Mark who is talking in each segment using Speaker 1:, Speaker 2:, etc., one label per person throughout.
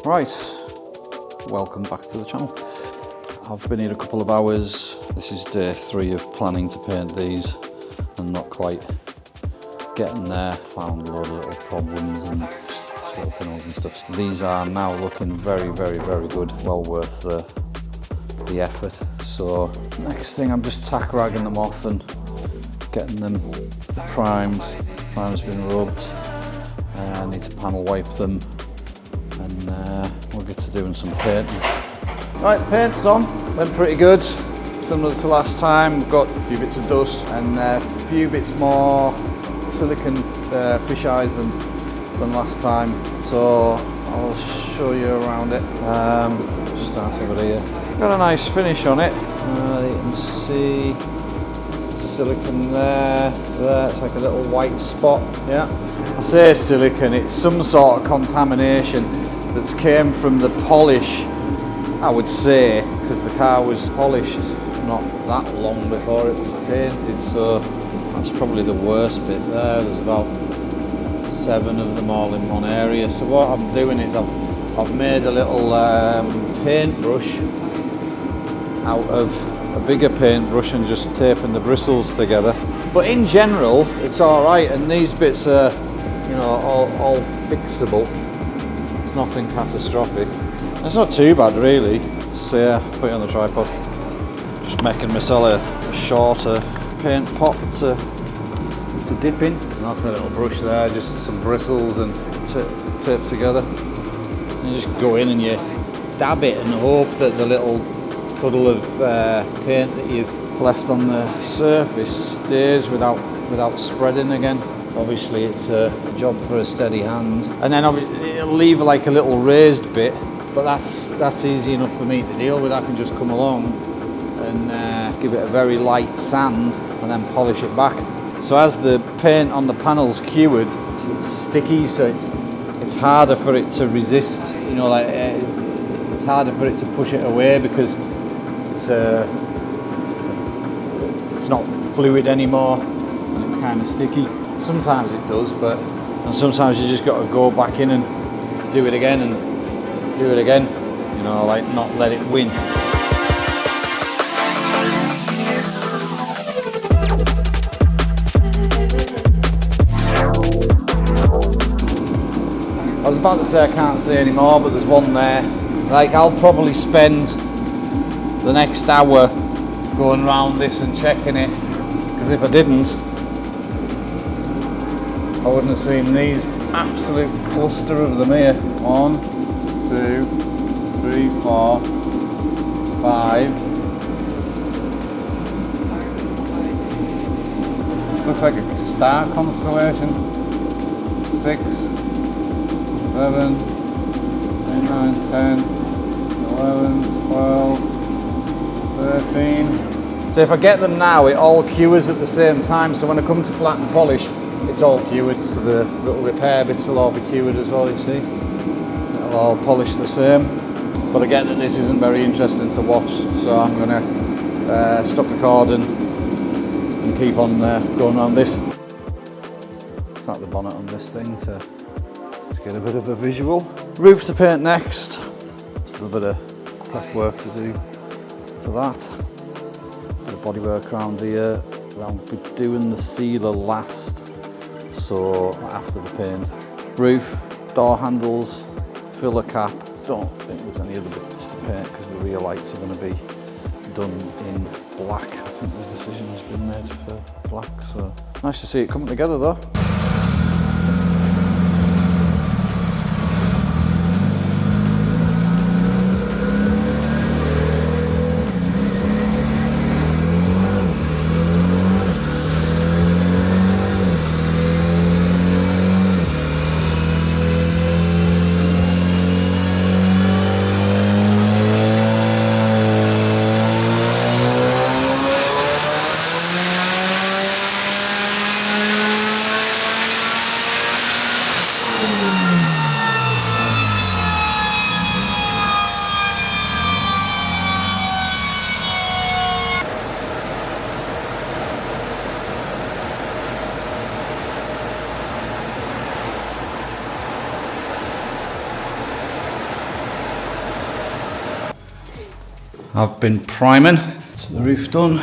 Speaker 1: Right, welcome back to the channel. I've been here a couple of hours. This is day 3 of planning to paint these and not quite getting there. Found a lot of little problems and little pinholes and stuff. These are now looking very good, well worth the effort. So next thing, I'm just tack ragging them off and getting them primed. Prime's been rubbed. I need to panel wipe them and we'll get to doing some painting. Right, paint's on, went pretty good. Similar to last time, we've got a few bits of dust and a few bits more silicone fish eyes than last time. So I'll show you around it. Start over here. Got a nice finish on it. You can see silicone there, it's like a little white spot. Yeah, I say silicone, it's some sort of contamination that's came from the polish, I would say, because the car was polished not that long before it was painted, so that's probably the worst bit there. There's about 7 of them all in one area. So what I'm doing is I've made a little paintbrush out of a bigger paintbrush and just taping the bristles together. But in general, it's all right, and these bits are, you know, all fixable. It's nothing catastrophic. It's not too bad, really. So yeah, put it on the tripod. Just making myself a shorter paint pot to dip in. And that's my little brush there, just some bristles and tape together. And you just go in and you dab it and hope that the little puddle of paint that you've left on the surface stays without spreading again. Obviously it's a job for a steady hand. And then it'll leave like a little raised bit, but that's easy enough for me to deal with. I can just come along and give it a very light sand and then polish it back. So as the paint on the panel's cured, it's sticky, so it's harder for it to resist, you know, like it's harder for it to push it away because it's not fluid anymore and it's kind of sticky. Sometimes it does, and sometimes you just got to go back in and do it again and do it again, you know, like not let it win. I was about to say I can't say any more, but there's one there. Like, I'll probably spend the next hour going around this and checking it, because if I didn't, I wouldn't have seen these absolute cluster of them here. 1, 2, 3, 4, 5. Looks like a star constellation. 6, 7, 8, 9, 10, 11, 12, 13. So if I get them now, it all cures at the same time. So when I come to flat and polish, it's all cured. So the little repair bits will all be cured as well, you see. It'll all polish the same. But I get that this isn't very interesting to watch, so I'm going to stop recording and keep on going around this. Start the bonnet on this thing to get a bit of a visual. Roof to paint next. Still a bit of prep work to do to that. Bit of bodywork around here. I'll be doing the sealer last, so after the paint. Roof, door handles, filler cap. Don't think there's any other bits to paint because the rear lights are going to be done in black. I think the decision has been made for black, so nice to see it coming together though. I've been priming, so the roof done.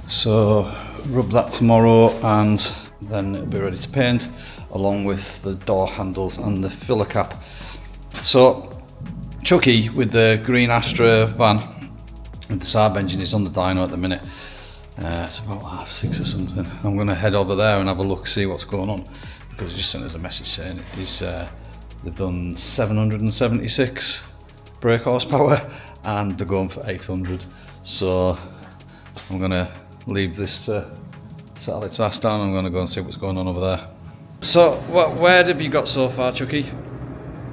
Speaker 1: So rub that tomorrow and then it'll be ready to paint, along with the door handles and the filler cap. So Chucky with the green Astra van with the Saab engine is on the dyno at the minute. It's about 6:30 or something. I'm going to head over there and have a look, see what's going on, because he just sent us a message saying they've done 776 brake horsepower and they're going for 800. So I'm going to leave this to settle its ass down. I'm going to go and see what's going on over there. So where have you got so far, Chucky?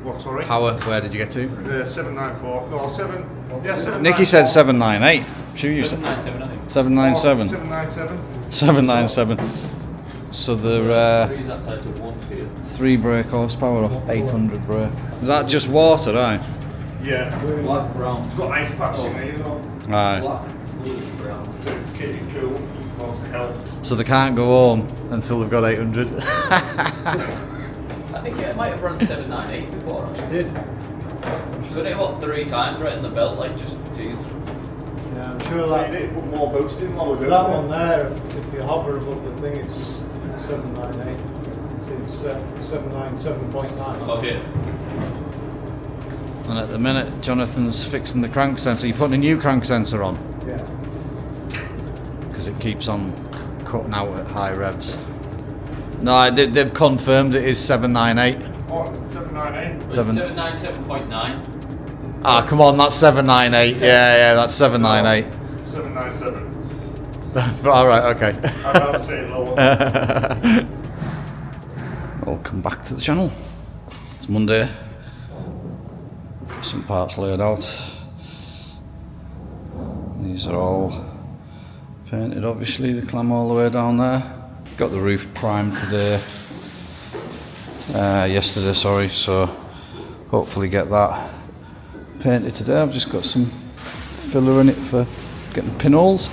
Speaker 2: What, sorry?
Speaker 1: Power, where did you get to?
Speaker 2: 794. No, 7. Yeah, 7.
Speaker 1: Nicky said 798. Sure, you said
Speaker 3: 797, I think.
Speaker 1: 797.
Speaker 2: 797.
Speaker 1: 797. So they're
Speaker 3: Three's outside to 1 here.
Speaker 1: 3 brake horsepower off 800 brake. Is that just water, right?
Speaker 2: Yeah.
Speaker 3: Black, brown.
Speaker 2: It's got ice packs in there, you know.
Speaker 1: Right.
Speaker 3: Black, blue, brown.
Speaker 2: To keep it cool. Wants to help.
Speaker 1: So they can't go home until they've got 800.
Speaker 3: I think it might have run 798 before, actually.
Speaker 4: Did.
Speaker 3: She's done it about 3 times right in the belt, like just teased.
Speaker 4: Yeah, I'm sure
Speaker 2: You
Speaker 4: that,
Speaker 2: need to put more boost in while we're doing
Speaker 4: that
Speaker 2: it.
Speaker 4: one there, if you hover above the thing, it's 798. It's 797.9.
Speaker 3: Okay.
Speaker 1: And at the minute, Jonathan's fixing the crank sensor. You're putting a new crank sensor on
Speaker 4: Yeah.
Speaker 1: because it keeps on cutting out at high revs. No, they've confirmed it is 798.
Speaker 2: Oh, 798.
Speaker 3: But it's 797.9.
Speaker 1: Ah, come on, that's 798. Yeah, that's 798.
Speaker 2: 797.
Speaker 1: All right, okay.
Speaker 2: I'd rather say it lower.
Speaker 1: Welcome back to the channel. It's Monday. Got some parts laid out. These are all painted, obviously. They climb all the way down there. Got the roof primed today. Yesterday, sorry. So hopefully get that painted today. I've just got some filler in it for getting pinholes,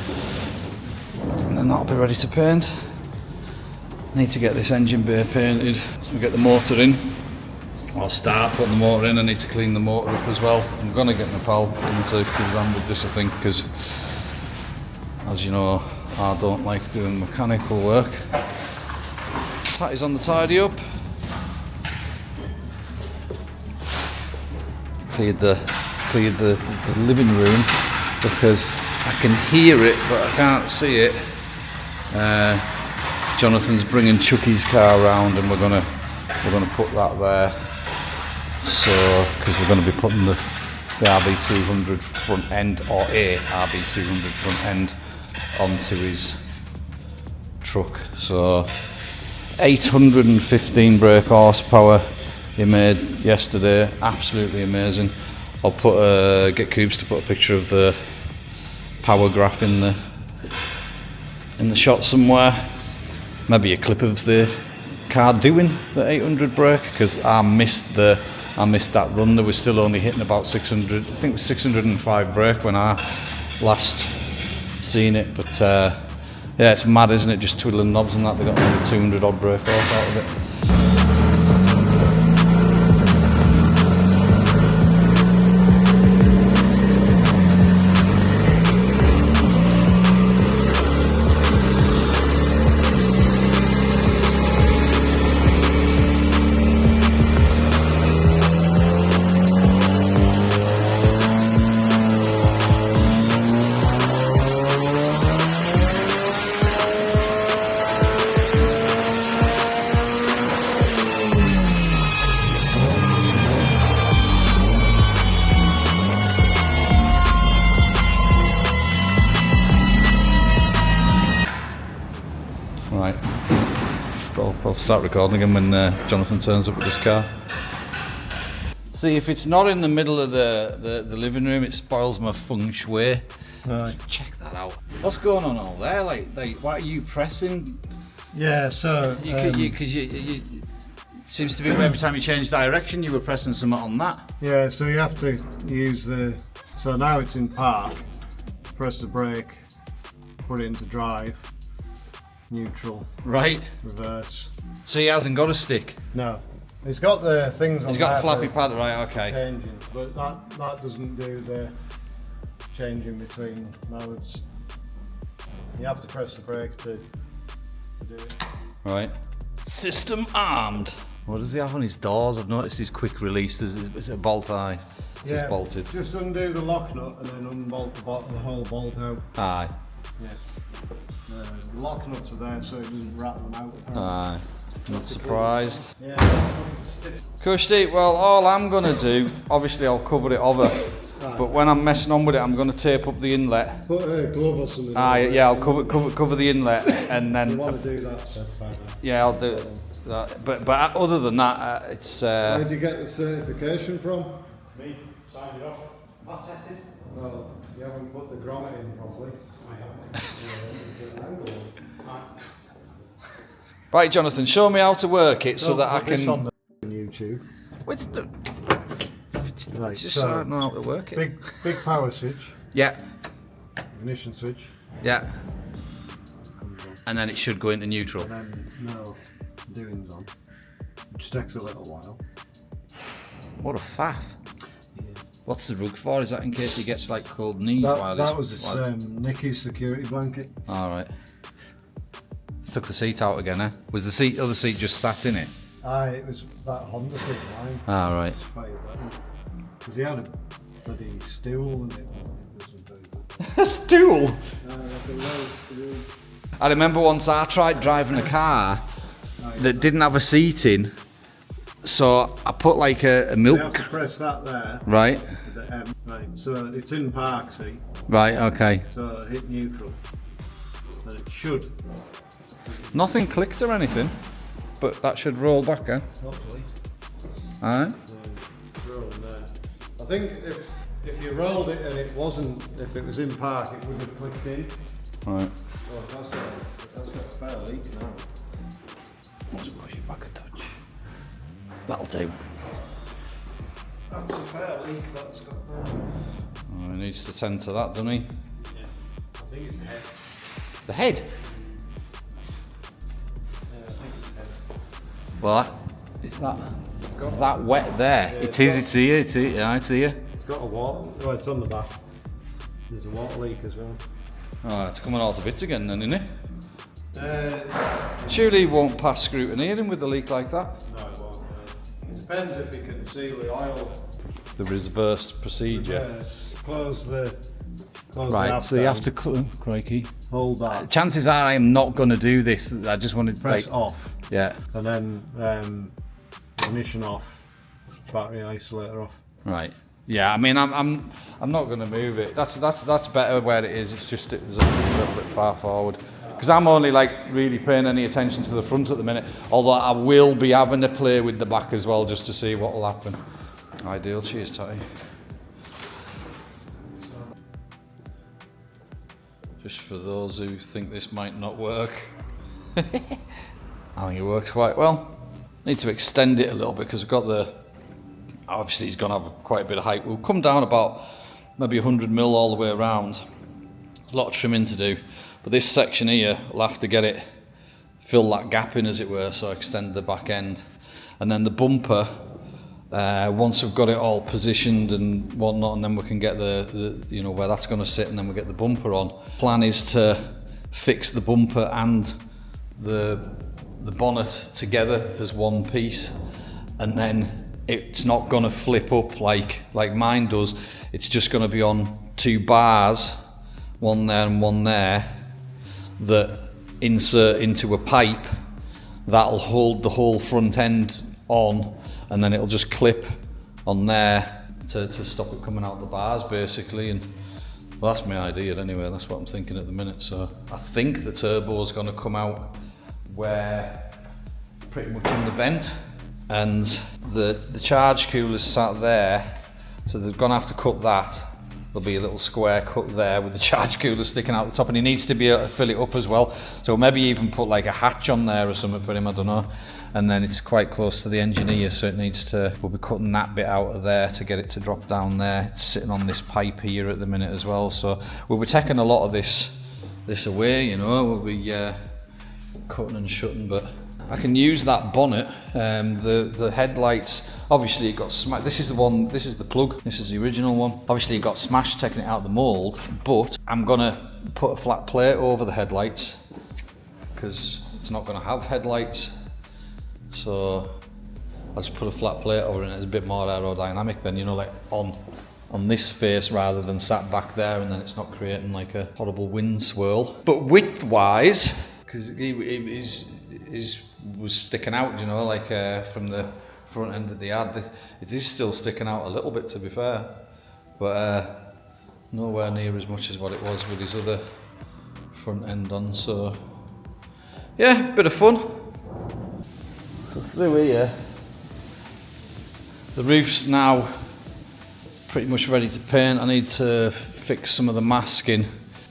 Speaker 1: and then that'll be ready to paint. Need to get this engine bay painted, so we get the motor in. I'll start putting the motor in. I need to clean the motor up as well. I'm gonna get my pal into Kazan with this, I think, because as you know, I don't like doing mechanical work. Tatty's on the tidy up. Cleared the living room because I can hear it but I can't see it. Jonathan's bringing Chucky's car around and we're gonna put that there. So because we're going to be putting the RB200 front end, or a RB200 front end, onto his truck. So 815 brake horsepower he made yesterday, absolutely amazing. I'll get Coops to put a picture of the power graph in the shot somewhere. Maybe a clip of the car doing the 800 brake, because I missed that run. They were still only hitting about 600. I think it was 605 brake when I last seen it. But yeah, it's mad, isn't it? Just twiddling knobs and that. They got another 200 odd brake horse out of it. Right, I'll start recording again when Jonathan turns up with his car. See, if it's not in the middle of the living room, it spoils my feng shui.
Speaker 4: Right.
Speaker 1: Check that out. What's going on all there? Like what are you pressing?
Speaker 4: Yeah, so...
Speaker 1: Because you seems to be every time you change direction, you were pressing something on that.
Speaker 4: yeah, so you have to use the... So now it's in park. Press the brake, put it into drive, neutral,
Speaker 1: Right.
Speaker 4: reverse.
Speaker 1: So he hasn't got a stick.
Speaker 4: No. It's got the things on
Speaker 1: He's got
Speaker 4: there
Speaker 1: a flappy
Speaker 4: for
Speaker 1: pad, right? Okay.
Speaker 4: changing, but that doesn't do the changing between modes. You have to press the brake to do it.
Speaker 1: Right. System armed. What does he have on his doors? I've noticed his quick release. Is it a bolt eye? It's bolted.
Speaker 4: Just undo the lock nut and then unbolt the whole bolt out.
Speaker 1: Aye.
Speaker 4: Yeah. The lock nuts are there so it doesn't rattle them out.
Speaker 1: Aye. Not surprised.
Speaker 4: Yeah.
Speaker 1: Kushti, well, all I'm going to do, obviously I'll cover it over, but when I'm messing on with it, I'm going to tape up the inlet.
Speaker 4: Put a glove or something.
Speaker 1: Yeah, I'll cover the inlet, and then.
Speaker 4: You want to do that, certified.
Speaker 1: Yeah, I'll do that. But other than that, it's.
Speaker 4: Where did you get the certification from?
Speaker 2: Me, signed it off.
Speaker 3: Not tested.
Speaker 4: Well, you haven't put the grommet in properly.
Speaker 1: Right, Jonathan, show me how to work it so
Speaker 4: Don't
Speaker 1: that I
Speaker 4: put this
Speaker 1: can.
Speaker 4: on the YouTube.
Speaker 1: It's
Speaker 4: Right,
Speaker 1: just
Speaker 4: so
Speaker 1: so I know how to work it.
Speaker 4: big power switch,
Speaker 1: Yeah,
Speaker 4: ignition switch,
Speaker 1: yeah. And then it should go into neutral.
Speaker 4: and then no doings on, which takes a little while.
Speaker 1: What a faff. What's the rug for? Is that in case he gets like cold knees while
Speaker 4: That
Speaker 1: he's...
Speaker 4: was Nicky's security blanket.
Speaker 1: Alright. Took the seat out again, eh? Was the other seat just sat in it?
Speaker 4: It was that Honda seat mine.
Speaker 1: Alright.
Speaker 4: Because he had a bloody stool and it wasn't very good.
Speaker 1: A stool?
Speaker 4: Like a low stool.
Speaker 1: I remember once I tried driving a car that didn't have a seat in, so I put like a
Speaker 4: You have
Speaker 1: milk...
Speaker 4: to press that there.
Speaker 1: Right,
Speaker 4: The M. Right. So it's in park, see?
Speaker 1: right, okay.
Speaker 4: So hit neutral. And it should,
Speaker 1: Nothing clicked or anything, but that should roll back, eh?
Speaker 4: hopefully.
Speaker 1: Alright.
Speaker 4: Roll there. I think if you rolled it and it wasn't, if it was in park, it would have clicked in.
Speaker 1: Right.
Speaker 4: Oh, that's got a fair leak now.
Speaker 1: Let's push it back a touch. That'll do.
Speaker 4: That's a fair leak that's got there.
Speaker 1: Oh, he needs to tend to that, doesn't he?
Speaker 4: Yeah. I think it's head.
Speaker 1: The head?
Speaker 4: Yeah, I think it's head.
Speaker 1: Well, is that wet there?
Speaker 4: Yeah,
Speaker 1: It is, it's here, it's here, yeah, it's here.
Speaker 4: It's got a water. Oh, it's on the back. There's a water leak as well.
Speaker 1: Oh, it's coming all to bits again then, isn't it?
Speaker 4: Uh,
Speaker 1: Surely he won't pass scrutineering with a leak like that.
Speaker 4: no, it won't. It depends if you can seal the oil.
Speaker 1: The reversed procedure.
Speaker 4: Yes. Close the
Speaker 1: Right,
Speaker 4: knob
Speaker 1: so you
Speaker 4: down,
Speaker 1: have to crikey.
Speaker 4: hold that,
Speaker 1: Chances are I am not going to do this. I just wanted to
Speaker 4: press
Speaker 1: like,
Speaker 4: off,
Speaker 1: yeah,
Speaker 4: and then ignition off, battery isolator off.
Speaker 1: right. Yeah, I mean, I'm not going to move it. That's better where it is. It's just it was a little bit far forward because I'm only like really paying any attention to the front at the minute. Although I will be having to play with the back as well just to see what will happen. Ideal. Cheers, Totty. Just for those who think this might not work, I think it works quite well. Need to extend it a little bit because we've got the. Obviously, it's going to have quite a bit of height. We'll come down about maybe 100 mil all the way around. There's a lot of trimming to do, but this section here, we'll have to get it, fill that gap in as it were, so extend the back end. And then the bumper, once we've got it all positioned and whatnot, and then we can get the you know, where that's going to sit, and then we'll get the bumper on. Plan is to fix the bumper and the bonnet together as one piece, and then it's not going to flip up like mine does. It's just going to be on two bars, one there and one there, that insert into a pipe that'll hold the whole front end on, and then it'll just clip on there to stop it coming out the bars basically. And well, that's my idea anyway. That's what I'm thinking at the minute. So I think the turbo is going to come out where pretty much in the vent, and the charge cooler's sat there, so they're going to have to cut that. There'll be a little square cut there with the charge cooler sticking out the top, and he needs to be able to fill it up as well, so maybe even put like a hatch on there or something for him, I don't know. And then it's quite close to the engine here, so it needs to, we'll be cutting that bit out of there to get it to drop down there. It's sitting on this pipe here at the minute as well, so we'll be taking a lot of this away, you know. We'll be cutting and shutting, but I can use that bonnet. The headlights, obviously it got smashed. This is the one, this is the plug, this is the original one. Obviously it got smashed taking it out of the mould, but I'm gonna put a flat plate over the headlights because it's not gonna have headlights. So I'll just put a flat plate over it and it's a bit more aerodynamic then, you know, like on this face rather than sat back there, and then it's not creating like a horrible wind swirl. But width wise, because it was sticking out, you know, like from the front end of the ad, it is still sticking out a little bit, to be fair, but nowhere near as much as what it was with his other front end on. So yeah, bit of fun. So through here, the roof's now pretty much ready to paint. I need to fix some of the masking.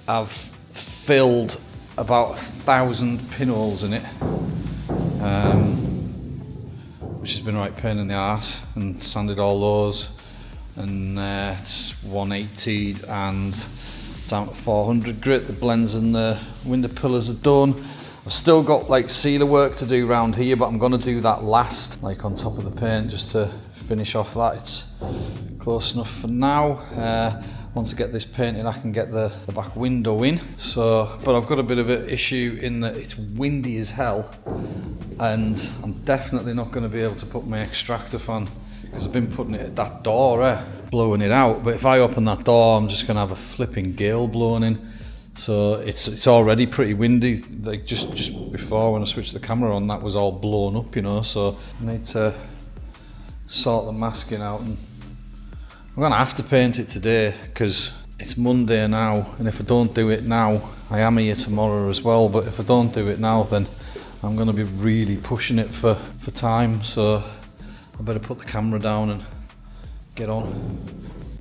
Speaker 1: I've filled about 1,000 pinholes in it, which has been right pain in the arse, and sanded all those, and it's 180'd and down to 400 grit. The blends and the window pillars are done. I've still got like sealer work to do around here, but I'm going to do that last, like on top of the paint, just to finish off that. It's close enough for now. Once I get this painted, I can get the back window in. So, but I've got a bit of an issue in that it's windy as hell, and I'm definitely not going to be able to put my extractor fan, because I've been putting it at that door, blowing it out. But if I open that door, I'm just going to have a flipping gale blowing in. So it's already pretty windy. Like just before, when I switched the camera on, that was all blown up, you know. So I need to sort the masking out, and I'm gonna have to paint it today because it's Monday now, and if I don't do it now, I am here tomorrow as well, but if I don't do it now, then I'm gonna be really pushing it for time. So I better put the camera down and get on.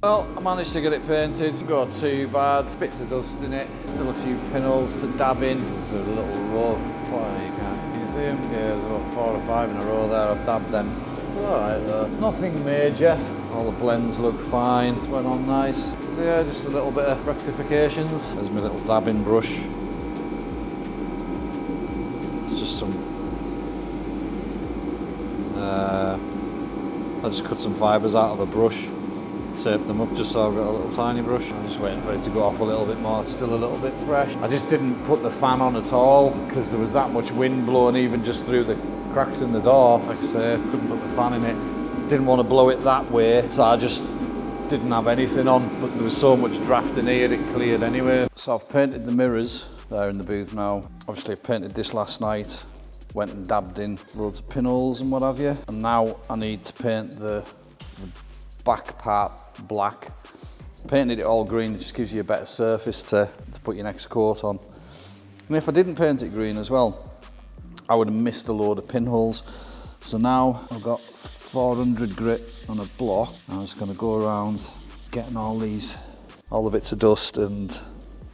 Speaker 1: Well, I managed to get it painted. Didn't go too bad. Bits of dust in it. Still a few pinholes to dab in. There's a little row. Can you see them? Yeah, there's about 4 or 5 in a row there. I've dabbed them. It's alright though. Nothing major. All the blends look fine. It went on nice. So yeah, just a little bit of rectifications. There's my little dabbing brush. It's just some. I just cut some fibres out of a brush. Tape them up just so I've got a little tiny brush. I'm just waiting for it to go off a little bit more. It's still a little bit fresh. I just didn't put the fan on at all because there was that much wind blowing even just through the cracks in the door. Like I say, I couldn't put the fan in it. Didn't want to blow it that way, so I just didn't have anything on. But there was so much draft in here, it cleared anyway. So I've painted the mirrors there in the booth now. Obviously I painted this last night. Went and dabbed in loads of pinholes and what have you. And now I need to paint the back part black. Painted it all green, it just gives you a better surface to put your next coat on. And if I didn't paint it green as well, I would have missed a load of pinholes. So now I've got 400 grit on a block. I'm just going to go around getting all the bits of dust and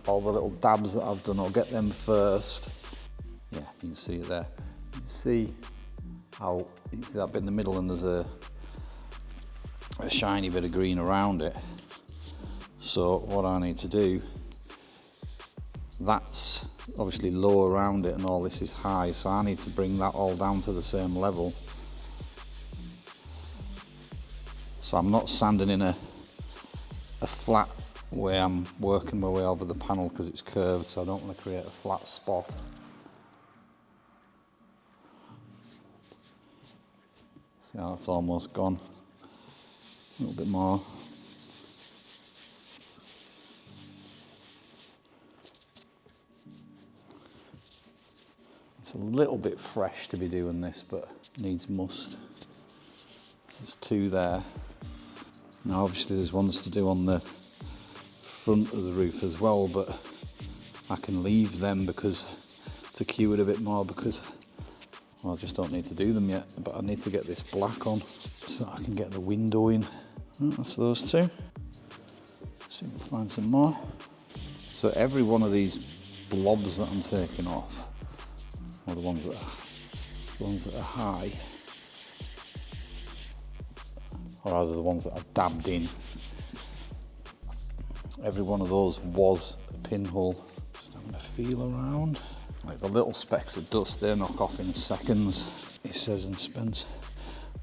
Speaker 1: all the little dabs that I've done. I'll get them first. Yeah, you can see it there. You can see how, you see that bit in the middle, and there's a shiny bit of green around it. So what I need to do, that's obviously low around it and all this is high, so I need to bring that all down to the same level. So I'm not sanding in a flat way, I'm working my way over the panel because it's curved, so I don't want to create a flat spot. See how it's almost gone. A little bit more. It's a little bit fresh to be doing this, but needs must. There's 2 there. Now obviously there's ones to do on the front of the roof as well, but I can leave them because to cue it a bit more, because well, I just don't need to do them yet, but I need to get this black on so I can get the window in. That's those 2. See if we can find some more. So every one of these blobs that I'm taking off, or the ones that are high, or rather the ones that I've dabbed in, every one of those was a pinhole. Just having a feel around. Like the little specks of dust, they knock off in seconds, he says in Spence.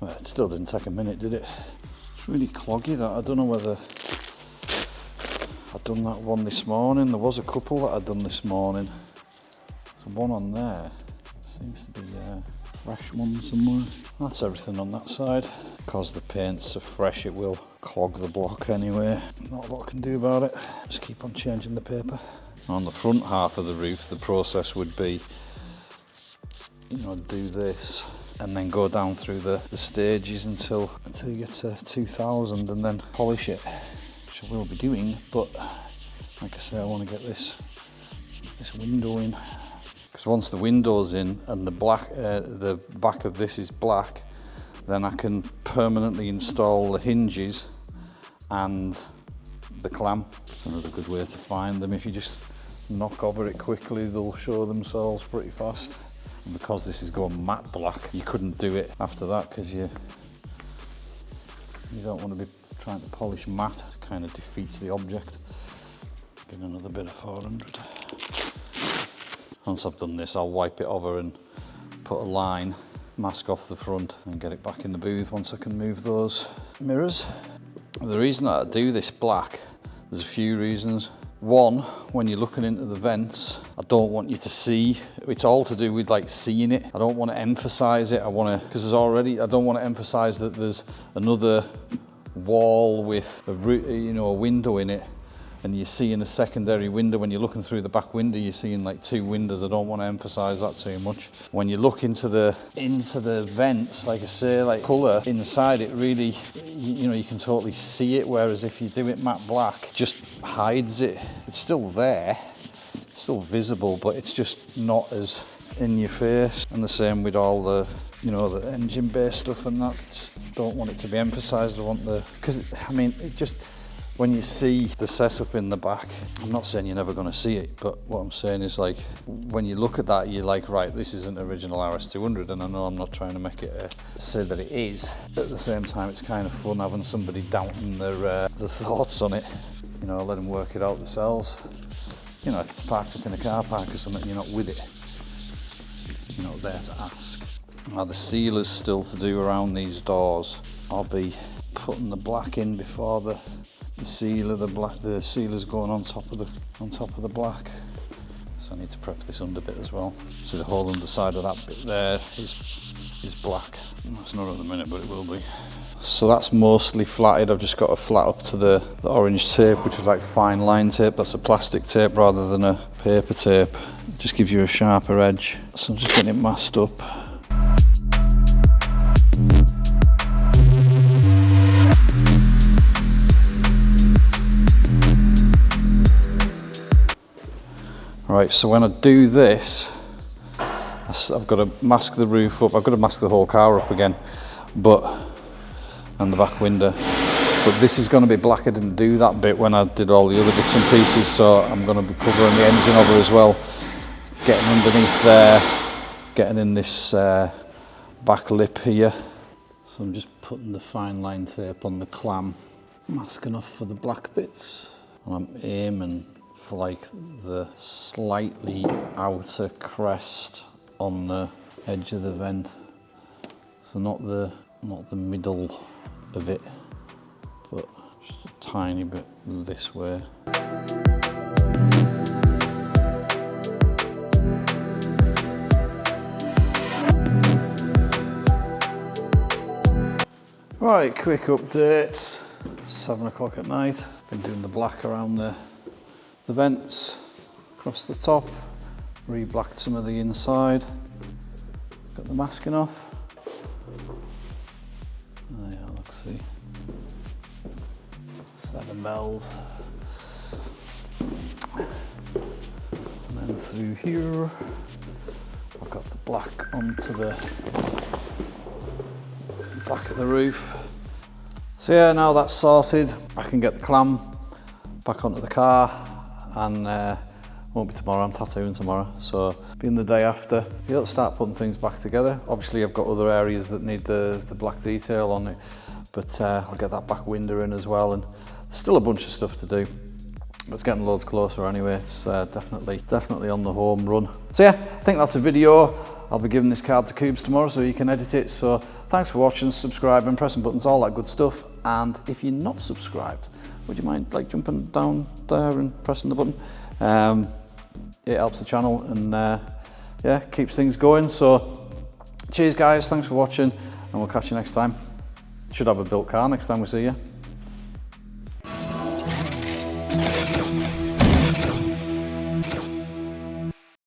Speaker 1: Well, it still didn't take a minute, did it? It's really cloggy, that. I don't know whether I'd done that one this morning. There was a couple that I'd done this morning. There's one on there. Seems to be a fresh one somewhere. That's everything on that side. Because the paint's so fresh, it will clog the block anyway. Not a lot I can do about it. Just keep on changing the paper. On the front half of the roof, the process would be, you know, do this and then go down through the stages until you get to 2000 and then polish it, which I will be doing. But like I say, I want to get this window in, because once the window's in and the back of this is black, then I can permanently install the hinges and the clamp. It's another good way to find them. If you just knock over it quickly, they'll show themselves pretty fast. And because this is going matte black, you couldn't do it after that, because you don't want to be trying to polish matte. It kind of defeats the object. Get another bit of 400. Once I've done this, I'll wipe it over and put a line, mask off the front and get it back in the booth once I can move those mirrors. The reason that I do this black, there's a few reasons. One, when you're looking into the vents, I don't want you to see. It's all to do with like seeing it. I don't want to emphasize it. Because I don't want to emphasize that there's another wall with a window in it, and you're seeing a secondary window. When you're looking through the back window, you're seeing like two windows. I don't want to emphasize that too much. When you look into the vents, like I say, like colour inside it, really, you can totally see it. Whereas if you do it matte black, it just hides it. It's still there, it's still visible, but it's just not as in your face. And the same with all the, the engine bay stuff and that. Don't want it to be emphasised. I want when you see the setup in the back, I'm not saying you're never going to see it, but what I'm saying is, like, when you look at that, you're like, right, this isn't original RS200, and I know I'm not trying to make it say that it is. But at the same time, it's kind of fun having somebody doubting their thoughts on it. Let them work it out themselves. If it's parked up in a car park or something, you're not with it. You're not there to ask. Now, the sealers still to do around these doors. I'll be putting the black in before the sealer. The sealer's going on top of the black. So I need to prep this under bit as well. So the whole underside of that bit there is black. It's not at the minute, but it will be. So that's mostly flatted. I've just got to flat up to the orange tape, which is like fine line tape. That's a plastic tape rather than a paper tape. It just gives you a sharper edge. So I'm just getting it masked up. Right, so when I do this, I've got to mask the roof up. I've got to mask the whole car up again, and the back window. But this is going to be black. I didn't do that bit when I did all the other bits and pieces, so I'm going to be covering the engine over as well, getting underneath there, getting in this back lip here. So I'm just putting the fine line tape on the clamp, masking off for the black bits. And I'm aiming for like the slightly outer crest on the edge of the vent, so not the middle of it, but just a tiny bit this way. Right, quick update. 7 o'clock at night. Been doing the black around the vents across the top, re-blacked some of the inside, got the masking off. Oh yeah, let's see, 7 bells, and then through here I've got the black onto the back of the roof. So yeah, now that's sorted, I can get the clamp back onto the car. And won't be tomorrow, I'm tattooing tomorrow, so being the day after, you'll start putting things back together. Obviously I've got other areas that need the black detail on it, but I'll get that back window in as well, and there's still a bunch of stuff to do. But it's getting loads closer anyway. It's definitely on the home run. So yeah, I think that's a video. I'll be giving this card to Cubes tomorrow so you can edit it. So thanks for watching, subscribing, pressing buttons, all that good stuff. And if you're not subscribed, would you mind like jumping down there and pressing the button? It helps the channel and yeah, keeps things going. So cheers guys, thanks for watching, and we'll catch you next time. Should have a built car next time we see you.